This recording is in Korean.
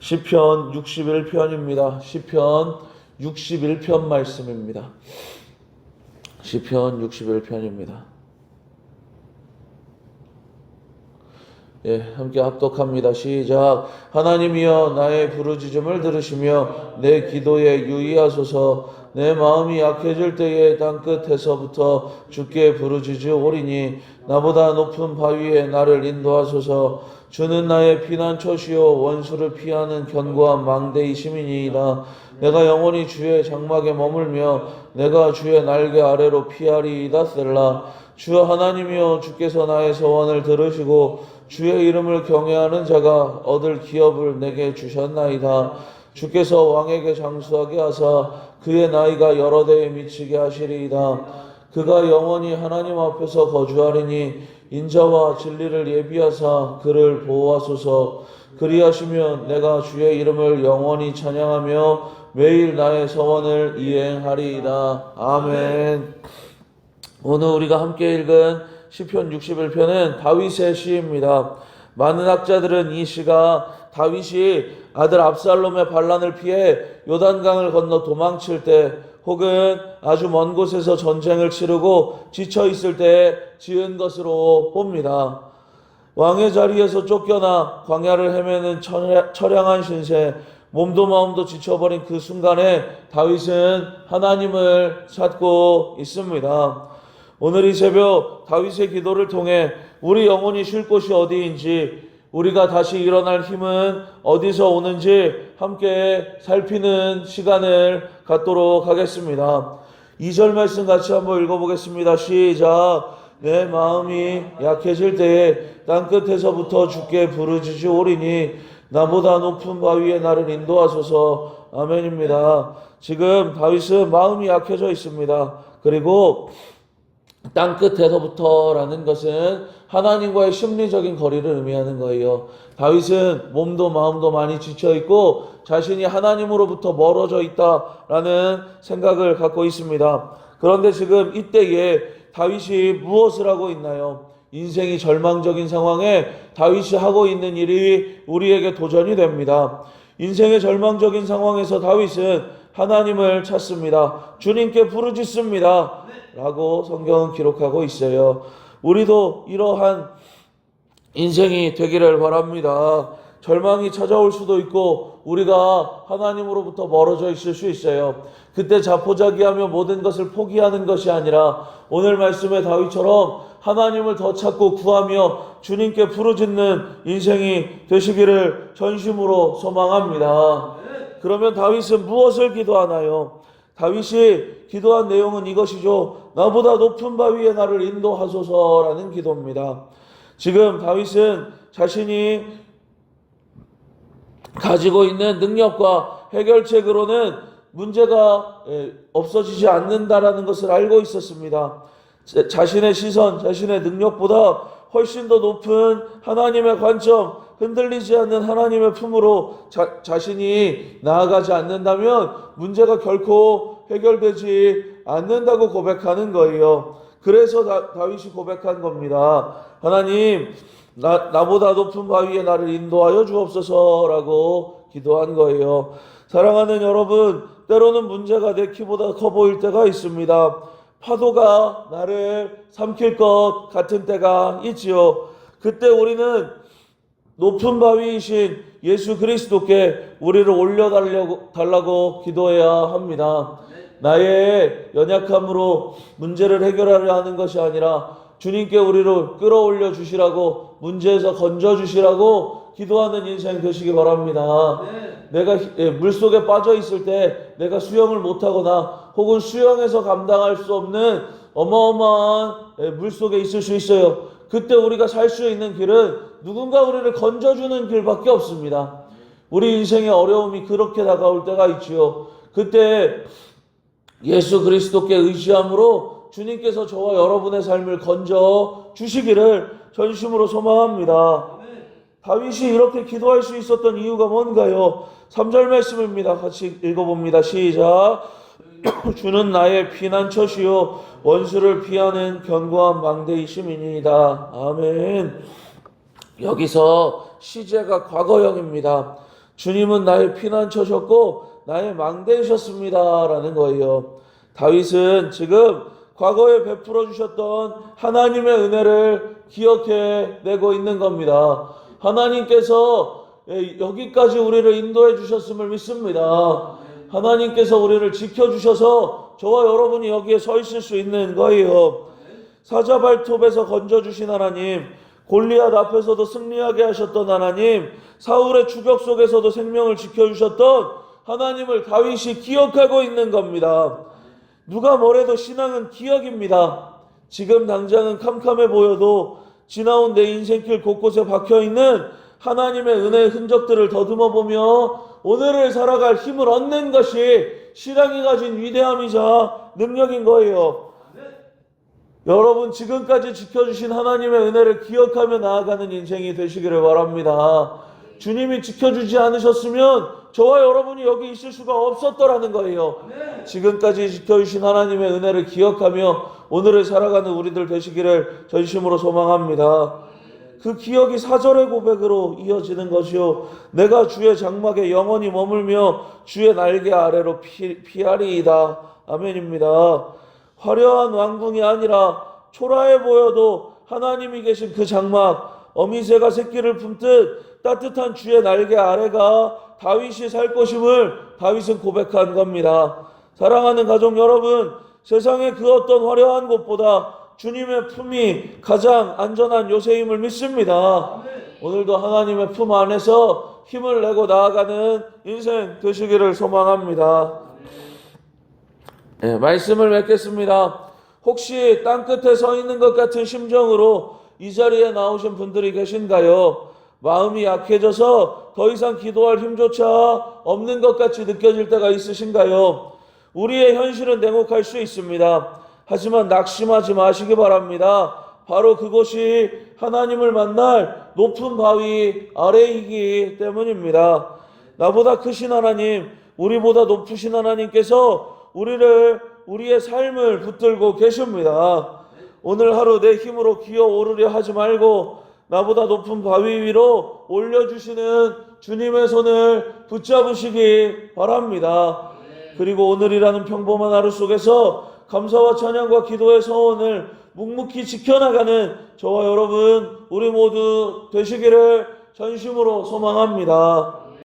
시편 61편입니다. 시편 61편 말씀입니다. 시편 61편입니다. 함께 합독합니다. 시작. 하나님이여 나의 부르짖음을 들으시며 내 기도에 유의하소서. 내 마음이 약해질 때에 땅끝에서부터 주께 부르짖으오리니 나보다 높은 바위에 나를 인도하소서. 주는 나의 피난처시요 원수를 피하는 견고한 망대이심이니이다. 내가 영원히 주의 장막에 머물며 내가 주의 날개 아래로 피하리이다. 셀라. 주 하나님이여 주께서 나의 소원을 들으시고 주의 이름을 경외하는 자가 얻을 기업을 내게 주셨나이다. 주께서 왕에게 장수하게 하사 그의 나이가 여러 대에 미치게 하시리이다. 그가 영원히 하나님 앞에서 거주하리니 인자와 진리를 예비하사 그를 보호하소서. 그리하시면 내가 주의 이름을 영원히 찬양하며 매일 나의 소원을 이행하리이다. 아멘. 오늘 우리가 함께 읽은 시편 61편은 다윗의 시입니다. 많은 학자들은 이 시가 다윗이 아들 압살롬의 반란을 피해 요단강을 건너 도망칠 때 혹은 아주 먼 곳에서 전쟁을 치르고 지쳐 있을 때 지은 것으로 봅니다. 왕의 자리에서 쫓겨나 광야를 헤매는 처량한 신세, 몸도 마음도 지쳐버린 그 순간에 다윗은 하나님을 찾고 있습니다. 오늘 이 새벽 다윗의 기도를 통해 우리 영혼이 쉴 곳이 어디인지, 우리가 다시 일어날 힘은 어디서 오는지 함께 살피는 시간을 갖도록 하겠습니다. 2절 말씀 같이 한번 읽어보겠습니다. 시작. 내 마음이 약해질 때에 땅끝에서부터 주께 부르짖으오리니 나보다 높은 바위에 나를 인도하소서. 아멘입니다. 지금 다윗은 마음이 약해져 있습니다. 그리고 땅끝에서부터라는 것은 하나님과의 심리적인 거리를 의미하는 거예요. 다윗은 몸도 마음도 많이 지쳐있고 자신이 하나님으로부터 멀어져 있다라는 생각을 갖고 있습니다. 그런데 지금 이때에 다윗이 무엇을 하고 있나요? 인생이 절망적인 상황에 다윗이 하고 있는 일이 우리에게 도전이 됩니다. 인생의 절망적인 상황에서 다윗은 하나님을 찾습니다. 주님께 부르짖습니다. 라고 성경은 기록하고 있어요. 우리도 이러한 인생이 되기를 바랍니다. 절망이 찾아올 수도 있고 우리가 하나님으로부터 멀어져 있을 수 있어요. 그때 자포자기하며 모든 것을 포기하는 것이 아니라 오늘 말씀의 다윗처럼 하나님을 더 찾고 구하며 주님께 부르짖는 인생이 되시기를 전심으로 소망합니다. 그러면 다윗은 무엇을 기도하나요? 다윗이 기도한 내용은 이것이죠. 나보다 높은 바위에 나를 인도하소서라는 기도입니다. 지금 다윗은 자신이 가지고 있는 능력과 해결책으로는 문제가 없어지지 않는다라는 것을 알고 있었습니다. 자신의 시선, 자신의 능력보다 훨씬 더 높은 하나님의 관점, 흔들리지 않는 하나님의 품으로 자신이 나아가지 않는다면 문제가 결코 해결되지 않는다고 고백하는 거예요. 그래서 다윗이 고백한 겁니다. 하나님, 나보다 높은 바위에 나를 인도하여 주옵소서라고 기도한 거예요. 사랑하는 여러분, 때로는 문제가 내 키보다 커 보일 때가 있습니다. 파도가 나를 삼킬 것 같은 때가 있지요. 그때 우리는 높은 바위이신 예수 그리스도께 우리를 올려달라고 기도해야 합니다. 나의 연약함으로 문제를 해결하려 하는 것이 아니라 주님께 우리를 끌어올려 주시라고, 문제에서 건져 주시라고 기도하는 인생 되시기 바랍니다. 내가 물속에 빠져 있을 때 내가 수영을 못하거나 혹은 수영해서 감당할 수 없는 어마어마한 물속에 있을 수 있어요. 그때 우리가 살 수 있는 길은 누군가 우리를 건져주는 길밖에 없습니다. 우리 인생의 어려움이 그렇게 다가올 때가 있지요. 그때 예수 그리스도께 의지함으로 주님께서 저와 여러분의 삶을 건져 주시기를 전심으로 소망합니다. 다윗이 이렇게 기도할 수 있었던 이유가 뭔가요? 3절 말씀입니다. 같이 읽어봅니다. 시작. 주는 나의 피난처시요 원수를 피하는 견고한 망대이심이니이다. 아멘. 여기서 시제가 과거형입니다. 주님은 나의 피난처셨고 나의 망대이셨습니다 라는 거예요. 다윗은 지금 과거에 베풀어 주셨던 하나님의 은혜를 기억해내고 있는 겁니다. 하나님께서 여기까지 우리를 인도해 주셨음을 믿습니다. 하나님께서 우리를 지켜주셔서 저와 여러분이 여기에 서 있을 수 있는 거예요. 사자발톱에서 건져주신 하나님, 골리앗 앞에서도 승리하게 하셨던 하나님, 사울의 추격 속에서도 생명을 지켜주셨던 하나님을 다윗이 기억하고 있는 겁니다. 누가 뭐래도 신앙은 기억입니다. 지금 당장은 캄캄해 보여도 지나온 내 인생길 곳곳에 박혀있는 하나님의 은혜의 흔적들을 더듬어 보며 오늘을 살아갈 힘을 얻는 것이 신앙이 가진 위대함이자 능력인 거예요. 여러분, 지금까지 지켜주신 하나님의 은혜를 기억하며 나아가는 인생이 되시기를 바랍니다. 주님이 지켜주지 않으셨으면 저와 여러분이 여기 있을 수가 없었더라는 거예요. 지금까지 지켜주신 하나님의 은혜를 기억하며 오늘을 살아가는 우리들 되시기를 전심으로 소망합니다. 그 기억이 사절의 고백으로 이어지는 것이요, 내가 주의 장막에 영원히 머물며 주의 날개 아래로 피하리이다. 아멘입니다. 화려한 왕궁이 아니라 초라해 보여도 하나님이 계신 그 장막, 어미새가 새끼를 품듯 따뜻한 주의 날개 아래가 다윗이 살 것임을 다윗은 고백한 겁니다. 사랑하는 가족 여러분, 세상의 그 어떤 화려한 곳보다 주님의 품이 가장 안전한 요새임을 믿습니다. 오늘도 하나님의 품 안에서 힘을 내고 나아가는 인생 되시기를 소망합니다. 말씀을 맺겠습니다. 혹시 땅끝에 서 있는 것 같은 심정으로 이 자리에 나오신 분들이 계신가요? 마음이 약해져서 더 이상 기도할 힘조차 없는 것 같이 느껴질 때가 있으신가요? 우리의 현실은 냉혹할 수 있습니다. 하지만 낙심하지 마시기 바랍니다. 바로 그곳이 하나님을 만날 높은 바위 아래이기 때문입니다. 나보다 크신 하나님, 우리보다 높으신 하나님께서 우리의 삶을 붙들고 계십니다. 오늘 하루 내 힘으로 기어오르려 하지 말고 나보다 높은 바위 위로 올려주시는 주님의 손을 붙잡으시기 바랍니다. 그리고 오늘이라는 평범한 하루 속에서 감사와 찬양과 기도의 서원을 묵묵히 지켜나가는 저와 여러분 우리 모두 되시기를 전심으로 소망합니다.